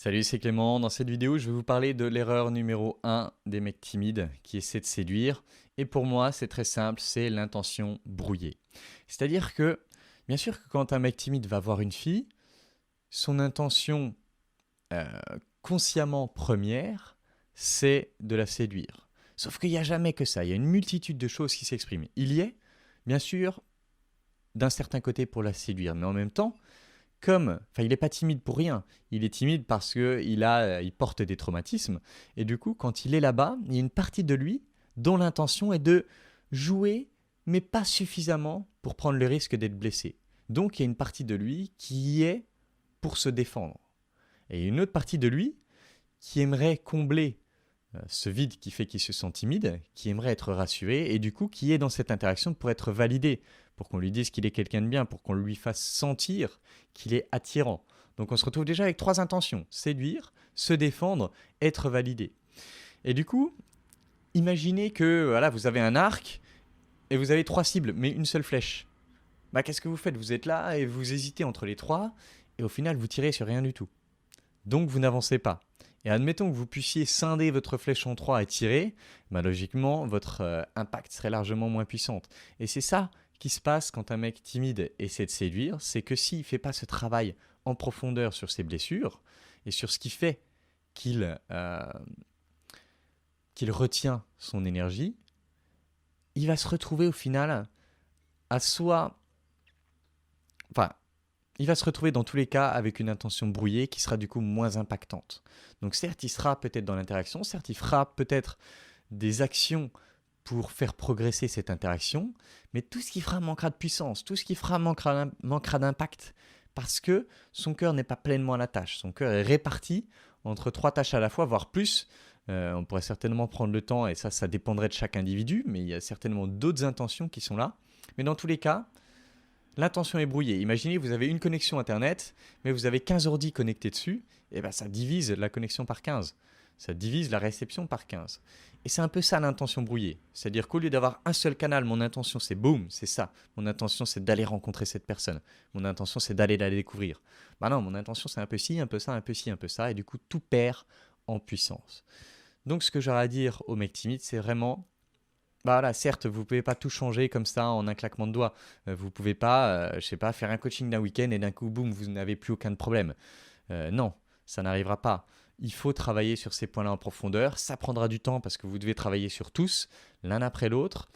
Salut, c'est Clément. Dans cette vidéo, je vais vous parler de l'erreur numéro 1 des mecs timides qui essaient de séduire. Et pour moi, c'est très simple, c'est l'intention brouillée. C'est-à-dire que, bien sûr que quand un mec timide va voir une fille, son intention euh, consciemment première, c'est de la séduire. Sauf qu'il n'y a jamais que ça, il y a une multitude de choses qui s'expriment. Il y est, bien sûr, d'un certain côté pour la séduire, mais en même temps, il n'est pas timide pour rien. Il est timide parce qu'il porte des traumatismes. Et du coup, quand il est là-bas, il y a une partie de lui dont l'intention est de jouer, mais pas suffisamment pour prendre le risque d'être blessé. Donc, il y a une partie de lui qui y est pour se défendre. Et une autre partie de lui qui aimerait combler ce vide qui fait qu'il se sent timide, qui aimerait être rassuré, et du coup qui est dans cette interaction pour être validé, pour qu'on lui dise qu'il est quelqu'un de bien, pour qu'on lui fasse sentir qu'il est attirant. Donc on se retrouve déjà avec trois intentions: séduire, se défendre, être validé. Et du coup, imaginez que voilà, vous avez un arc et vous avez trois cibles, mais une seule flèche. Qu'est-ce que vous faites? Vous êtes là et vous hésitez entre les trois, et au final vous tirez sur rien du tout. Donc vous n'avancez pas. Et admettons que vous puissiez scinder votre flèche en trois et tirer, logiquement, votre impact serait largement moins puissant. Et c'est ça qui se passe quand un mec timide essaie de séduire, c'est que s'il ne fait pas ce travail en profondeur sur ses blessures et sur ce qui fait qu'il retient son énergie, il va se retrouver au final à soit... Enfin, il va se retrouver dans tous les cas avec une intention brouillée qui sera du coup moins impactante. Donc certes, il sera peut-être dans l'interaction, certes, il fera peut-être des actions pour faire progresser cette interaction, mais tout ce qu'il fera manquera de puissance, tout ce qu'il fera manquera d'impact, parce que son cœur n'est pas pleinement à la tâche. Son cœur est réparti entre trois tâches à la fois, voire plus. On pourrait certainement prendre le temps, et ça dépendrait de chaque individu, mais il y a certainement d'autres intentions qui sont là. Mais dans tous les cas, l'intention est brouillée. Imaginez, vous avez une connexion Internet, mais vous avez 15 ordi connectés dessus, et ça divise la connexion par 15. Ça divise la réception par 15. Et c'est un peu ça l'intention brouillée. C'est-à-dire qu'au lieu d'avoir un seul canal, mon intention c'est boum, c'est ça. Mon intention c'est d'aller rencontrer cette personne. Mon intention c'est d'aller la découvrir. Non, mon intention c'est un peu ci, un peu ça, un peu ci, un peu ça, et du coup tout perd en puissance. Donc ce que j'aurais à dire aux mecs timides, c'est vraiment voilà, certes, vous ne pouvez pas tout changer comme ça en un claquement de doigts. Vous ne pouvez pas, je sais pas, faire un coaching d'un week-end et d'un coup, boum, vous n'avez plus aucun problème. Non, ça n'arrivera pas. Il faut travailler sur ces points-là en profondeur. Ça prendra du temps parce que vous devez travailler sur tous, l'un après l'autre.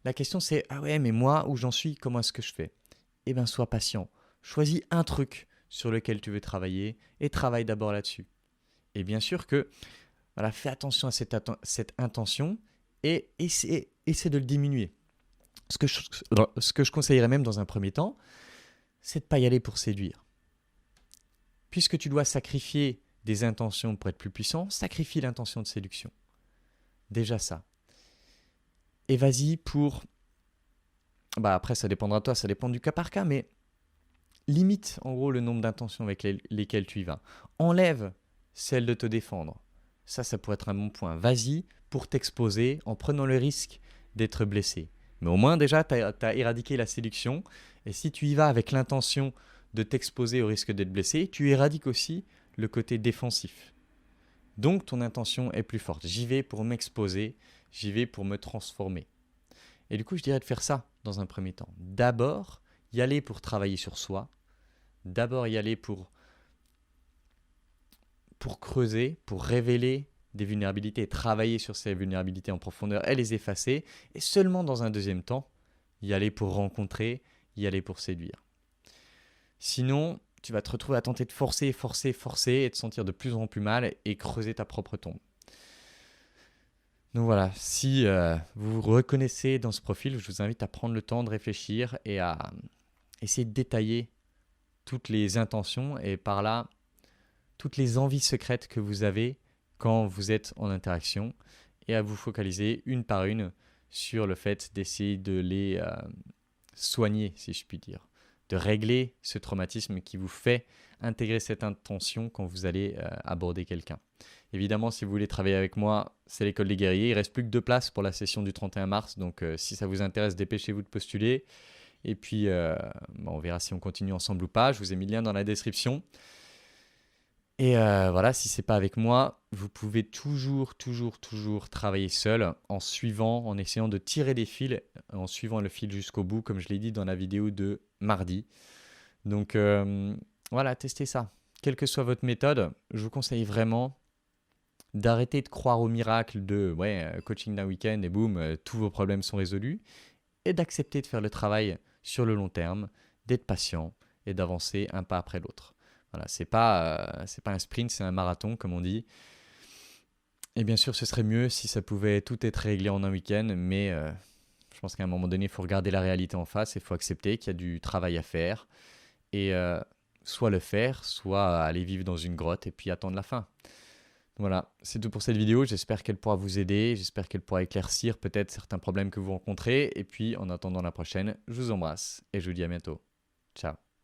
La question c'est, ah ouais, mais moi, où j'en suis, comment est-ce que je fais? Eh bien, sois patient. Choisis un truc sur lequel tu veux travailler et travaille d'abord là-dessus. Et bien sûr que, voilà, fais attention à cette intention et essaie de le diminuer. Ce que je conseillerais même dans un premier temps, c'est de ne pas y aller pour séduire. Puisque tu dois sacrifier des intentions pour être plus puissant, sacrifie l'intention de séduction. Déjà ça. Et vas-y pour... après, ça dépendra de toi, ça dépend du cas par cas, mais limite en gros le nombre d'intentions avec lesquelles tu y vas. Enlève celle de te défendre. Ça pourrait être un bon point. Vas-y pour t'exposer en prenant le risque d'être blessé. Mais au moins déjà, tu as éradiqué la séduction. Et si tu y vas avec l'intention de t'exposer au risque d'être blessé, tu éradiques aussi le côté défensif. Donc ton intention est plus forte. J'y vais pour m'exposer, j'y vais pour me transformer. Et du coup, je dirais de faire ça dans un premier temps. D'abord, y aller pour travailler sur soi. D'abord, y aller pour creuser, pour révéler des vulnérabilités et travailler sur ces vulnérabilités en profondeur et les effacer. Et seulement dans un deuxième temps, y aller pour rencontrer, y aller pour séduire. Sinon, tu vas te retrouver à tenter de forcer et te sentir de plus en plus mal et creuser ta propre tombe. Donc voilà, si vous vous reconnaissez dans ce profil, je vous invite à prendre le temps de réfléchir et à essayer de détailler toutes les intentions et par là, toutes les envies secrètes que vous avez quand vous êtes en interaction et à vous focaliser une par une sur le fait d'essayer de les soigner, si je puis dire, de régler ce traumatisme qui vous fait intégrer cette intention quand vous allez aborder quelqu'un. Évidemment, si vous voulez travailler avec moi, c'est l'école des guerriers. Il ne reste plus que 2 places pour la session du 31 mars, donc si ça vous intéresse, dépêchez-vous de postuler. Et puis, on verra si on continue ensemble ou pas. Je vous ai mis le lien dans la description. Et voilà, si c'est pas avec moi, vous pouvez toujours, toujours, toujours travailler seul en suivant, en essayant de tirer des fils, en suivant le fil jusqu'au bout, comme je l'ai dit dans la vidéo de mardi. Donc voilà, testez ça. Quelle que soit votre méthode, je vous conseille vraiment d'arrêter de croire au miracle de ouais, coaching d'un week-end et boum, tous vos problèmes sont résolus, et d'accepter de faire le travail sur le long terme, d'être patient et d'avancer un pas après l'autre. Voilà, c'est pas un sprint, c'est un marathon, comme on dit. Et bien sûr, ce serait mieux si ça pouvait tout être réglé en un week-end, mais je pense qu'à un moment donné, il faut regarder la réalité en face et il faut accepter qu'il y a du travail à faire. Et soit le faire, soit aller vivre dans une grotte et puis attendre la fin. Voilà, c'est tout pour cette vidéo. J'espère qu'elle pourra vous aider. J'espère qu'elle pourra éclaircir peut-être certains problèmes que vous rencontrez. Et puis, en attendant la prochaine, je vous embrasse et je vous dis à bientôt. Ciao.